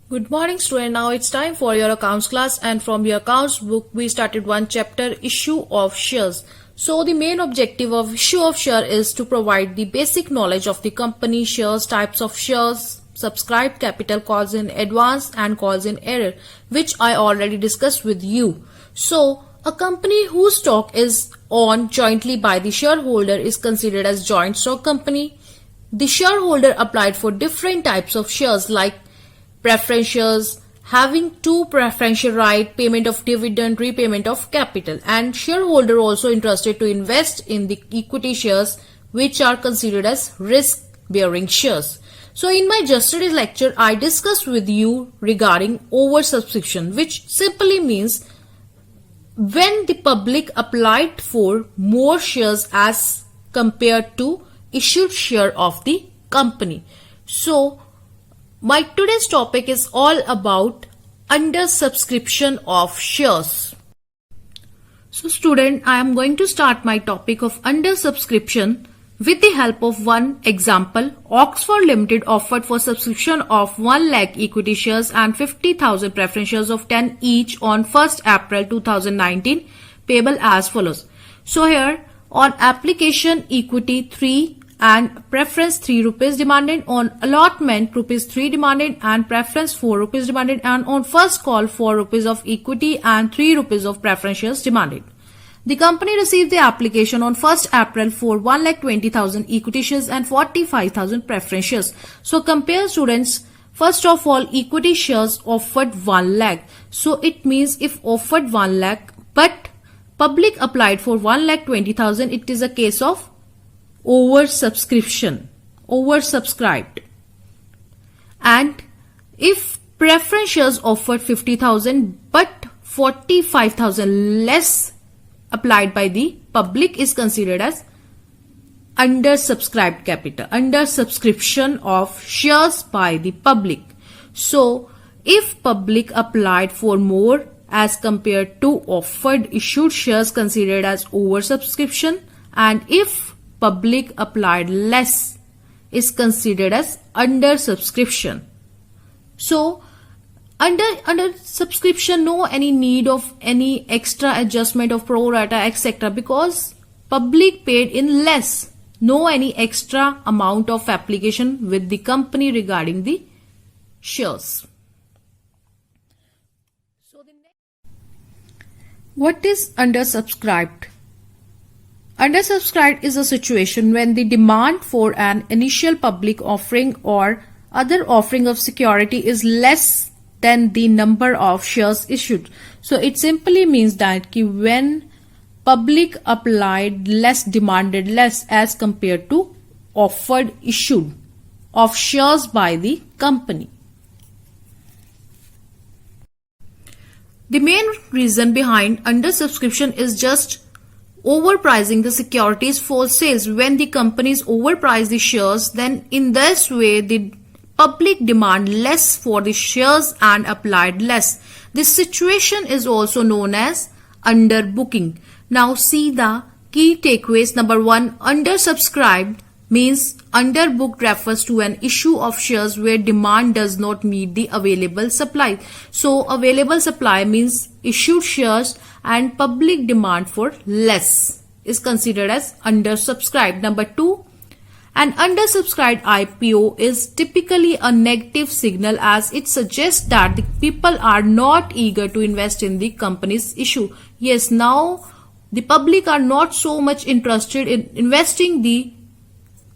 Good morning, student. Now it's time for your accounts class, and from your accounts book we started one chapter, issue of shares. So the main objective of issue of share is to provide the basic knowledge of the company, shares, types of shares, subscribed capital, calls in advance and calls in error, which I already discussed with you. So a company whose stock is owned jointly by the shareholder is considered as joint stock company. The shareholder applied for different types of shares like preference shares, having two preferential right, payment of dividend, repayment of capital, and shareholder also interested to invest in the equity shares, which are considered as risk bearing shares. So in my yesterday's lecture I discussed with you regarding oversubscription, which simply means when the public applied for more shares as compared to issued share of the company. So my today's topic is all about undersubscription of shares. So student, I am going to start my topic of undersubscription with the help of one example. Oxford Limited offered for subscription of 1 lakh equity shares and 50,000 preference shares of 10 each on 1st April 2019, payable as follows. So here on application equity 3 and preference 3 rupees demanded, on allotment rupees 3 demanded and preference 4 rupees demanded, and on first call 4 rupees of equity and 3 rupees of preference shares demanded. The company received the application on 1st April for 1,20,000 equity shares and 45,000 preference shares. So compare students, first of all equity shares offered 1 lakh. So it means if offered 1 lakh but public applied for 1,20,000, it is a case of oversubscription, oversubscribed. And if preference shares offered 50,000 but 45,000 less applied by the public, is considered as undersubscribed capital, undersubscription of shares by the public. So if public applied for more as compared to offered issued shares, considered as oversubscription, and if public applied less is considered as undersubscription. So under subscription, no any need of any extra adjustment of pro rata etc., because public paid in less, no any extra amount of application with the company regarding the shares. So what is undersubscribed? Undersubscribed is a situation when the demand for an initial public offering or other offering of security is less than the number of shares issued. So it simply means that when public applied less, demanded less as compared to offered issued of shares by the company. The main reason behind undersubscription is just overpricing the securities for sales. When the companies overprice the shares, then in this way the public demand less for the shares and applied less. This situation is also known as underbooking. Now see the key takeaways. Number 1, undersubscribed means underbooked refers to an issue of shares where demand does not meet the available supply. So available supply means issued shares and public demand for less is considered as undersubscribed. Number 2, an undersubscribed IPO is typically a negative signal as it suggests that the people are not eager to invest in the company's issue. Yes, now the public are not so much interested in investing the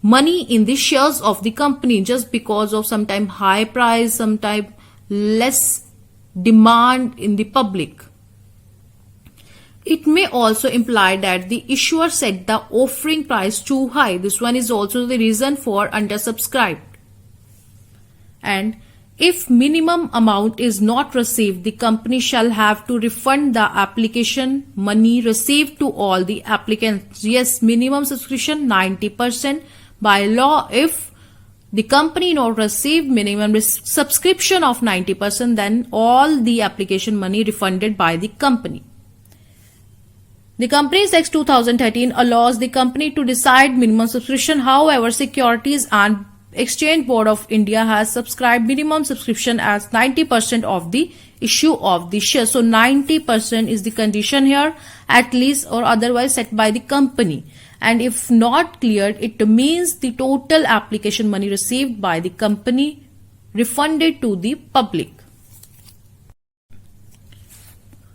money in the shares of the company just because of sometime high price, sometime less demand in the public. It may also imply that the issuer set the offering price too high. This one is also the reason for undersubscribed. And if minimum amount is not received, the company shall have to refund the application money received to all the applicants. Yes, minimum subscription 90%. By law, if the company not received minimum subscription of 90%, then all the application money refunded by the company. The Companies Act 2013 allows the company to decide minimum subscription. However, securities and Exchange Board of India has subscribed minimum subscription as 90% of the issue of the share. So 90% is the condition here, at least or otherwise set by the company. And if not cleared, it means the total application money received by the company refunded to the public.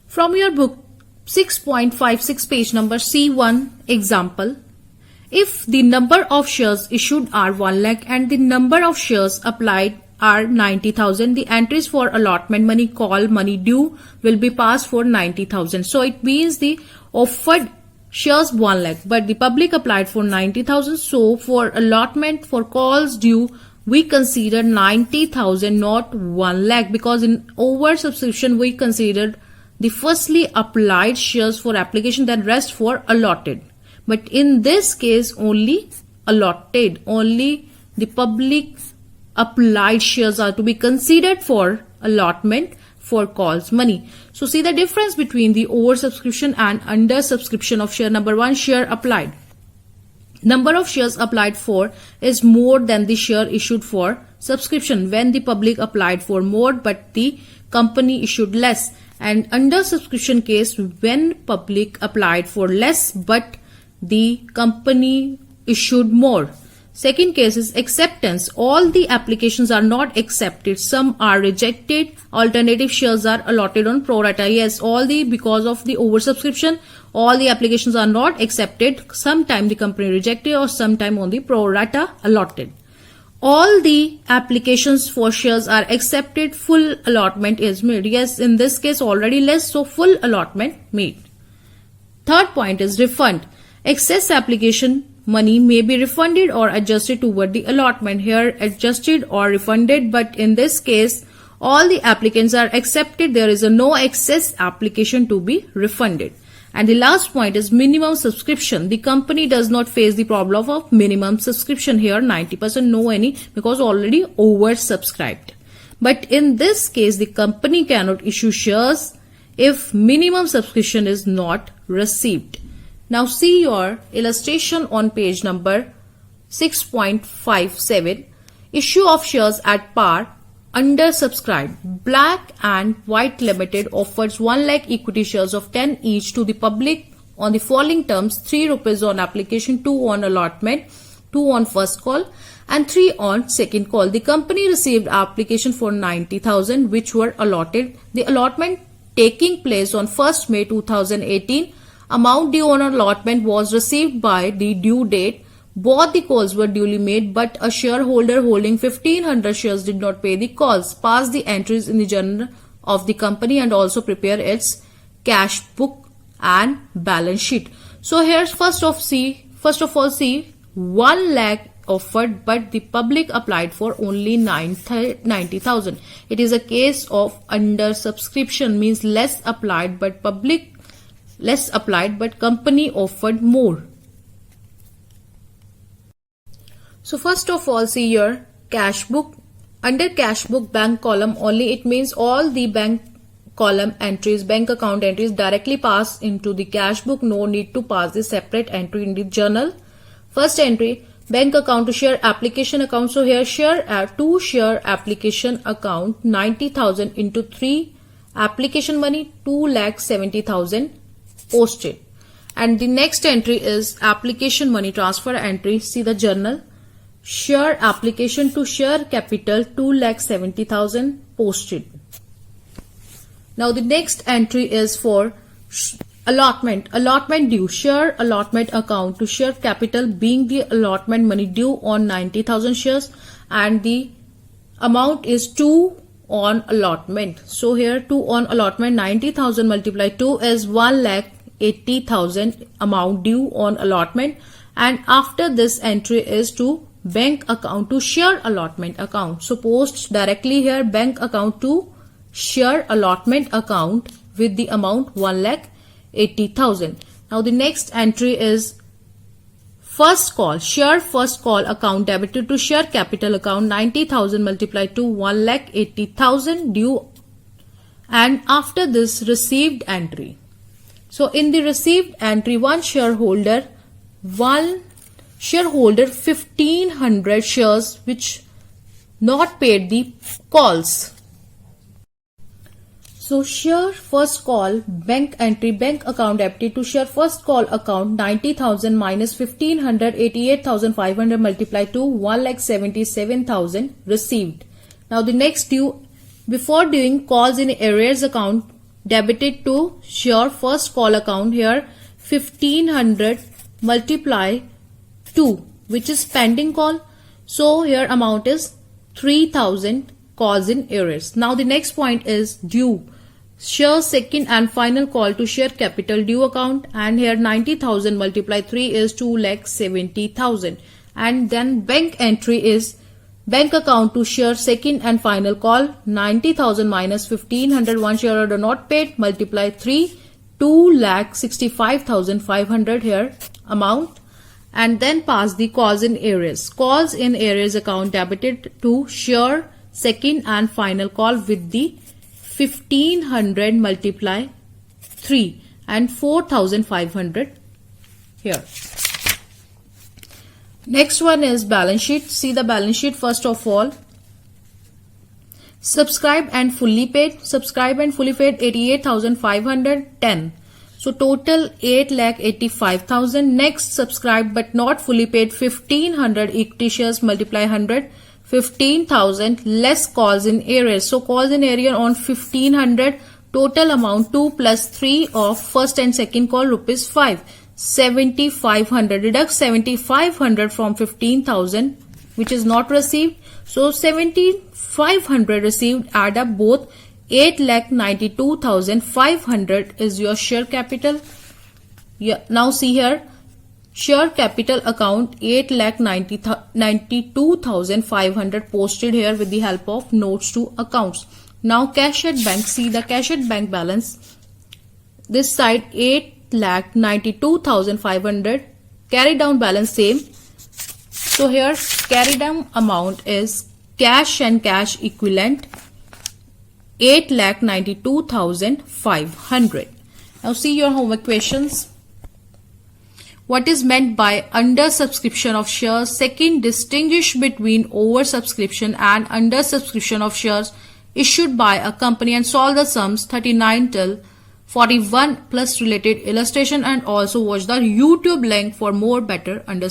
From your book 6.56 page number C1 example, if the number of shares issued are 1 lakh and the number of shares applied are 90,000, the entries for allotment money, call money due will be passed for 90,000. So it means the offered shares 1 lakh, but the public applied for 90,000. So for allotment for calls due, we consider 90,000, not 1 lakh, because in oversubscription we considered the firstly applied shares for application, then rest for allotted. But in this case, only allotted, only the public applied shares are to be considered for allotment for calls money. So see the difference between the oversubscription and undersubscription of share. Number 1, share applied. Number of shares applied for is more than the share issued for subscription when the public applied for more but the company issued less. And under subscription case, when public applied for less but the company issued more. Second case is acceptance. All the applications are not accepted. Some are rejected. Alternative shares are allotted on pro rata. Yes, because of the oversubscription, all the applications are not accepted. Sometime the company rejected or sometime on the pro rata allotted. All the applications for shares are accepted. Full allotment is made. Yes, in this case already less, so full allotment made. Third point is refund. Excess application money may be refunded or adjusted toward the allotment. Here adjusted or refunded, but in this case all the applicants are accepted. There is no excess application to be refunded. And the last point is minimum subscription. The company does not face the problem of minimum subscription here. 90% no any, because already oversubscribed. But in this case the company cannot issue shares if minimum subscription is not received. Now see your illustration on page number 6.57. Issue of shares at par, undersubscribed. Black and White Limited offers 1 lakh equity shares of 10 each to the public on the following terms: 3 rupees on application, 2 on allotment, 2 on first call and 3 on second call. The company received application for 90,000 which were allotted. The allotment taking place on 1st May 2018. Amount due on allotment was received by the due date. Both the calls were duly made, but a shareholder holding 1500 shares did not pay the calls. Pass the entries in the journal of the company and also prepare its cash book and balance sheet. So here first of all see 1 lakh offered, but the public applied for only 90,000. It is a case of undersubscription, means less applied but company offered more. So first of all see your cash book. Under cash book bank column only, it means all the bank column entries, bank account entries directly pass into the cash book. No need to pass the separate entry in the journal. First entry, bank account to share application account. So here to share application account 90,000 into 3 application money 2,70,000 posted. And the next entry is application money transfer entry. See the journal. Share application to share capital 2,70,000 posted. Now the next entry is for allotment. Allotment due. Share allotment account to share capital being the allotment money due on 90,000 shares and the amount is 2 on allotment. So here 2 on allotment, 90,000 multiplied 2 is 1,80,000 amount due on allotment. And after this entry is to bank account to share allotment account. So post directly here bank account to share allotment account with the amount 1,80,000. Now the next entry is first call. Share first call account debited to share capital account 90,000 multiplied to 1,80,000 due. And after this received entry. So in the received entry, one shareholder, 1 shareholder 1500 shares which not paid the calls. So share first call bank entry, bank account debited to share first call account 90,000 minus 1500 88,500 multiplied to 1,77,000 received. Now the next due before doing calls in arrears account debited to share first call account, here 1500 multiply 2 which is pending call. So here amount is 3,000 calls in arrears. Now the next point is due. Share second and final call to share capital due account, and here 90,000 multiply 3 is 2,70,000, and then bank entry is bank account to share second and final call 90,000 minus 1500 one shareholder not paid multiply 3 2,65,500 here amount, and then pass the calls in arrears. Calls in arrears account debited to share second and final call with the 1500 multiply 3 and 4,500 here. Next one is balance sheet. See the balance sheet first of all. Subscribed and fully paid. Subscribed and fully paid 88,510. So total 8,85,000. Next subscribed but not fully paid 1500 equity shares multiply 100. 15,000 less calls in arrears. So calls in arrears on 1500, total amount 2 plus 3 of first and second call rupees 5. 7,500. Deduct 7,500 from 15,000 which is not received. So 7,500 received, add up both 8,92,500 is your share capital. Yeah, now see here. Share capital account 8,92,500 posted here with the help of notes to accounts. Now cash at bank. See the cash at bank balance. This side 8,92,500. Carry down balance same. So here carry down amount is cash and cash equivalent 8,92,500. Now see your homework questions. What is meant by undersubscription of shares? Second, distinguish between oversubscription and undersubscription of shares issued by a company, and solve the sums 39 till 41 plus related illustration, and also watch the YouTube link for more better understanding.